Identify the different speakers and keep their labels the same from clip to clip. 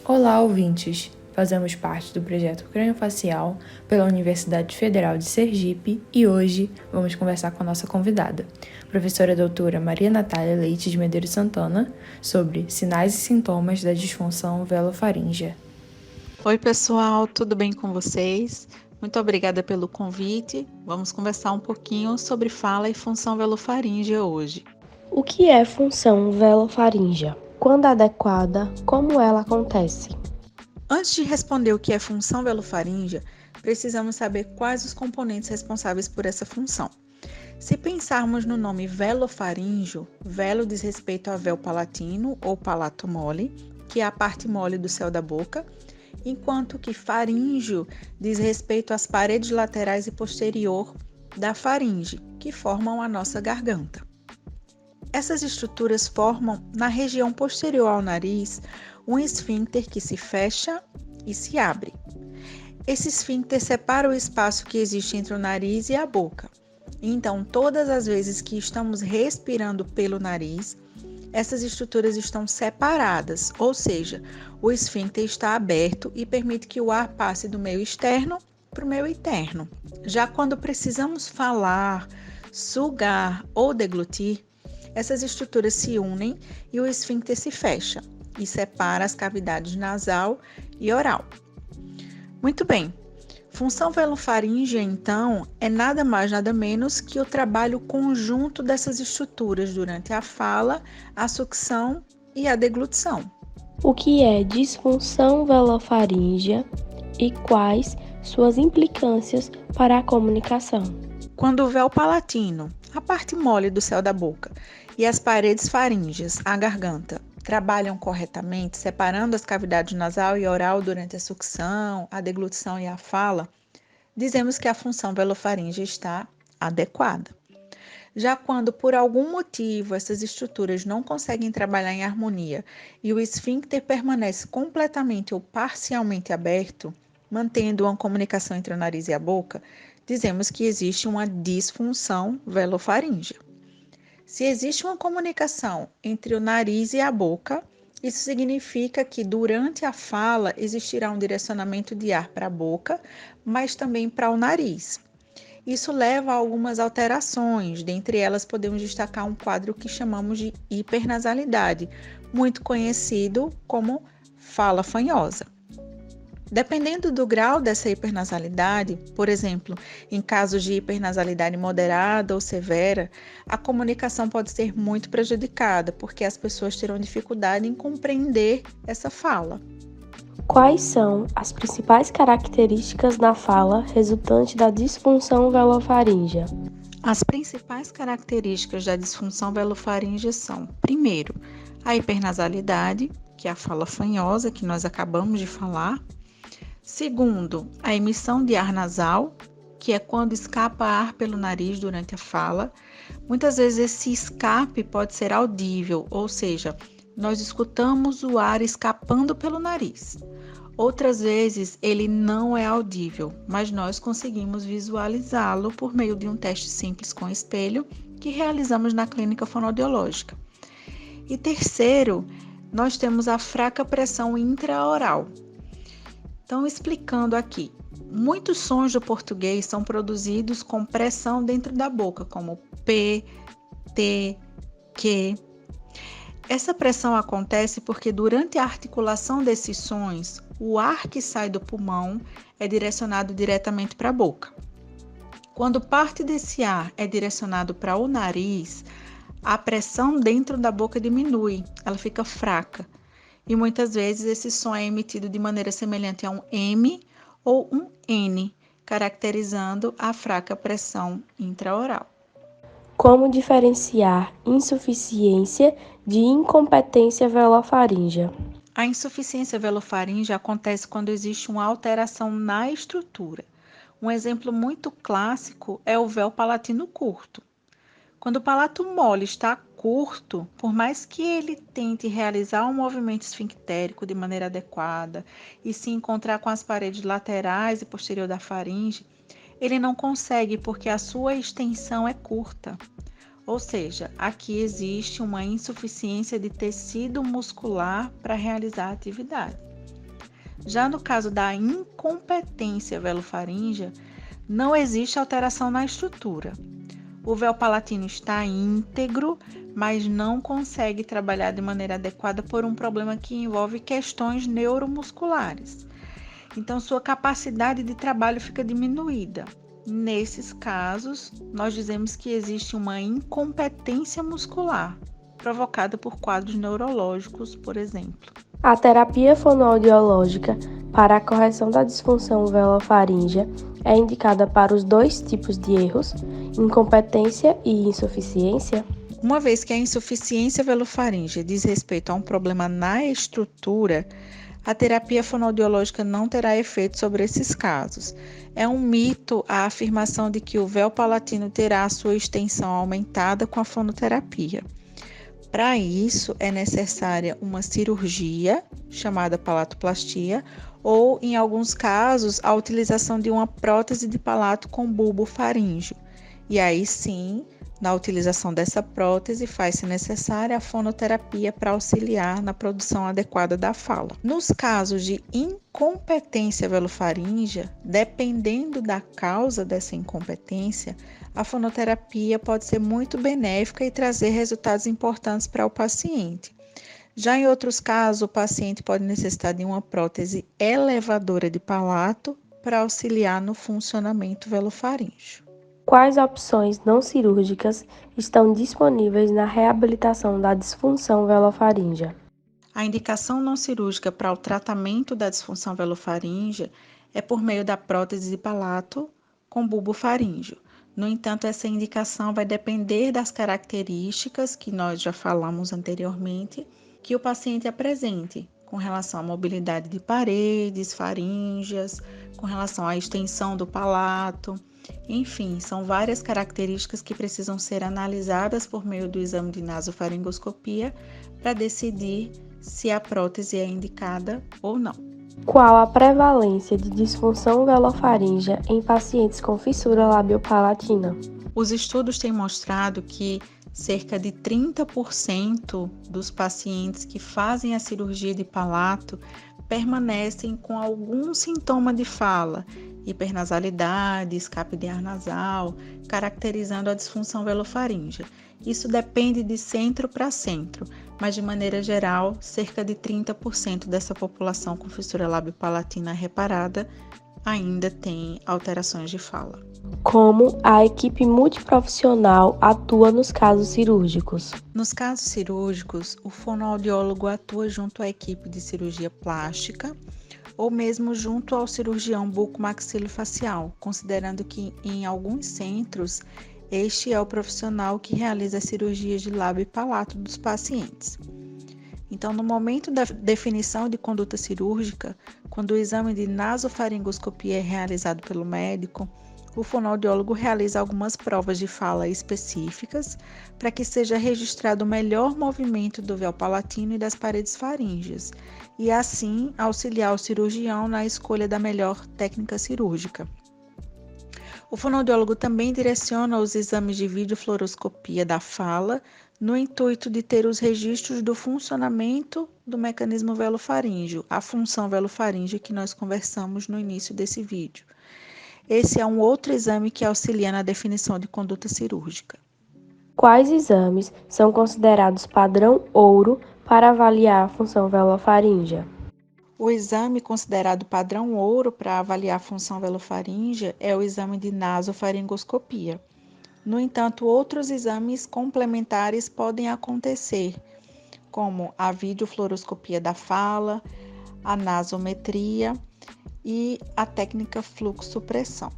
Speaker 1: Olá, ouvintes! Fazemos parte do projeto Craniofacial pela Universidade Federal de Sergipe e hoje vamos conversar com a nossa convidada, professora doutora Maria Natália Leite de Medeiros Santana, sobre sinais e sintomas da disfunção velofaríngea.
Speaker 2: Oi, pessoal, tudo bem com vocês? Muito obrigada pelo convite. Vamos conversar um pouquinho sobre fala e função velofaríngea hoje.
Speaker 3: O que é função velofaríngea? Quando adequada, como ela acontece?
Speaker 2: Antes de responder o que é função velofaríngea, precisamos saber quais os componentes responsáveis por essa função. Se pensarmos no nome velofaríngeo, velo diz respeito ao véu palatino ou palato mole, que é a parte mole do céu da boca, enquanto que faríngeo diz respeito às paredes laterais e posterior da faringe, que formam a nossa garganta. Essas estruturas formam, na região posterior ao nariz, um esfíncter que se fecha e se abre. Esse esfíncter separa o espaço que existe entre o nariz e a boca. Então, todas as vezes que estamos respirando pelo nariz, essas estruturas estão separadas, ou seja, o esfíncter está aberto e permite que o ar passe do meio externo para o meio interno. Já quando precisamos falar, sugar ou deglutir, essas estruturas se unem e o esfíncter se fecha e separa as cavidades nasal e oral. Muito bem. Função velofaríngea, então, é nada mais nada menos que o trabalho conjunto dessas estruturas durante a fala, a sucção e a deglutição.
Speaker 3: O que é disfunção velofaríngea e quais suas implicâncias para a comunicação?
Speaker 2: Quando o véu palatino, a parte mole do céu da boca, e as paredes faríngeas, a garganta, trabalham corretamente, separando as cavidades nasal e oral durante a sucção, a deglutição e a fala, dizemos que a função velofaríngea está adequada. Já quando, por algum motivo, essas estruturas não conseguem trabalhar em harmonia e o esfíncter permanece completamente ou parcialmente aberto, mantendo uma comunicação entre o nariz e a boca, dizemos que existe uma disfunção velofaríngea. Se existe uma comunicação entre o nariz e a boca, isso significa que durante a fala existirá um direcionamento de ar para a boca, mas também para o nariz. Isso leva a algumas alterações, dentre elas podemos destacar um quadro que chamamos de hipernasalidade, muito conhecido como fala fanhosa. Dependendo do grau dessa hipernasalidade, por exemplo, em casos de hipernasalidade moderada ou severa, a comunicação pode ser muito prejudicada, porque as pessoas terão dificuldade em compreender essa fala.
Speaker 3: Quais são as principais características da fala resultante da disfunção velofaríngea?
Speaker 2: As principais características da disfunção velofaríngea são, primeiro, a hipernasalidade, que é a fala fanhosa, que nós acabamos de falar. Segundo, a emissão de ar nasal, que é quando escapa ar pelo nariz durante a fala. Muitas vezes esse escape pode ser audível, ou seja, nós escutamos o ar escapando pelo nariz. Outras vezes ele não é audível, mas nós conseguimos visualizá-lo por meio de um teste simples com espelho que realizamos na clínica fonoaudiológica. E terceiro, nós temos a fraca pressão intraoral. Então, explicando aqui, muitos sons do português são produzidos com pressão dentro da boca, como P, T, Q. Essa pressão acontece porque durante a articulação desses sons, o ar que sai do pulmão é direcionado diretamente para a boca. Quando parte desse ar é direcionado para o nariz, a pressão dentro da boca diminui, ela fica fraca. E muitas vezes esse som é emitido de maneira semelhante a um M ou um N, caracterizando a fraca pressão intraoral.
Speaker 3: Como diferenciar insuficiência de incompetência velofaríngea?
Speaker 2: A insuficiência velofaríngea acontece quando existe uma alteração na estrutura. Um exemplo muito clássico é o véu palatino curto. Quando o palato mole está curto, por mais que ele tente realizar um movimento esfinctérico de maneira adequada e se encontrar com as paredes laterais e posterior da faringe, ele não consegue porque a sua extensão é curta. Ou seja, aqui existe uma insuficiência de tecido muscular para realizar a atividade. Já no caso da incompetência velofaríngea, não existe alteração na estrutura. O véu palatino está íntegro, mas não consegue trabalhar de maneira adequada por um problema que envolve questões neuromusculares. Então, sua capacidade de trabalho fica diminuída. Nesses casos, nós dizemos que existe uma incompetência muscular, provocada por quadros neurológicos, por exemplo.
Speaker 3: A terapia fonoaudiológica para a correção da disfunção velofaríngea é indicada para os dois tipos de erros, incompetência e insuficiência.
Speaker 2: Uma vez que a insuficiência velofaríngea diz respeito a um problema na estrutura, a terapia fonoaudiológica não terá efeito sobre esses casos. É um mito a afirmação de que o véu palatino terá a sua extensão aumentada com a fonoterapia. Para isso, é necessária uma cirurgia, chamada palatoplastia, ou, em alguns casos, a utilização de uma prótese de palato com bulbo faríngeo. E aí sim, na utilização dessa prótese, faz-se necessária a fonoterapia para auxiliar na produção adequada da fala. Nos casos de incompetência velofaríngea, dependendo da causa dessa incompetência, a fonoterapia pode ser muito benéfica e trazer resultados importantes para o paciente. Já em outros casos, o paciente pode necessitar de uma prótese elevadora de palato para auxiliar no funcionamento velofaríngeo.
Speaker 3: Quais opções não cirúrgicas estão disponíveis na reabilitação da disfunção velofaríngea?
Speaker 2: A indicação não cirúrgica para o tratamento da disfunção velofaríngea é por meio da prótese de palato com bulbo faríngeo. No entanto, essa indicação vai depender das características que nós já falamos anteriormente, que o paciente apresente com relação à mobilidade de paredes faríngeas, com relação à extensão do palato. Enfim, são várias características que precisam ser analisadas por meio do exame de nasofaringoscopia para decidir se a prótese é indicada ou não.
Speaker 3: Qual a prevalência de disfunção velofaríngea em pacientes com fissura labiopalatina?
Speaker 2: Os estudos têm mostrado que cerca de 30% dos pacientes que fazem a cirurgia de palato permanecem com algum sintoma de fala, hipernasalidade, escape de ar nasal, caracterizando a disfunção velofaríngea. Isso depende de centro para centro, mas de maneira geral, cerca de 30% dessa população com fissura labiopalatina reparada ainda tem alterações de fala.
Speaker 3: Como a equipe multiprofissional atua nos casos cirúrgicos?
Speaker 2: Nos casos cirúrgicos, o fonoaudiólogo atua junto à equipe de cirurgia plástica ou mesmo junto ao cirurgião bucomaxilofacial, considerando que em alguns centros este é o profissional que realiza as cirurgias de lábio e palato dos pacientes. Então, no momento da definição de conduta cirúrgica, quando o exame de nasofaringoscopia é realizado pelo médico, o fonoaudiólogo realiza algumas provas de fala específicas para que seja registrado o melhor movimento do véu palatino e das paredes faríngeas, e assim auxiliar o cirurgião na escolha da melhor técnica cirúrgica. O fonoaudiólogo também direciona os exames de videofluoroscopia da fala no intuito de ter os registros do funcionamento do mecanismo velofaríngeo, a função velofaríngea que nós conversamos no início desse vídeo. Esse é um outro exame que auxilia na definição de conduta cirúrgica.
Speaker 3: Quais exames são considerados padrão ouro para avaliar a função velofaríngea?
Speaker 2: O exame considerado padrão ouro para avaliar a função velofaríngea é o exame de nasofaringoscopia. No entanto, outros exames complementares podem acontecer, como a videofluoroscopia da fala, a nasometria e a técnica fluxopressão.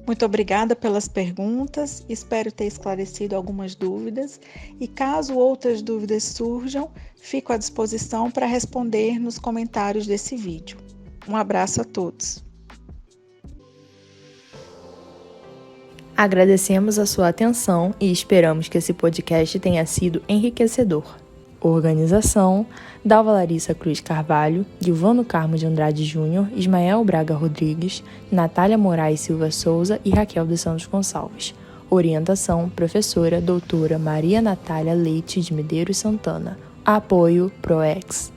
Speaker 2: Muito obrigada pelas perguntas, espero ter esclarecido algumas dúvidas e caso outras dúvidas surjam, fico à disposição para responder nos comentários desse vídeo. Um abraço a todos.
Speaker 1: Agradecemos a sua atenção e esperamos que esse podcast tenha sido enriquecedor. Organização: Dalva Larissa Cruz Carvalho, Gilvano Carmo de Andrade Júnior, Ismael Braga Rodrigues, Natália Moraes Silva Souza e Raquel dos Santos Gonçalves. Orientação: professora doutora Maria Natália Leite de Medeiros Santana. Apoio: ProEx.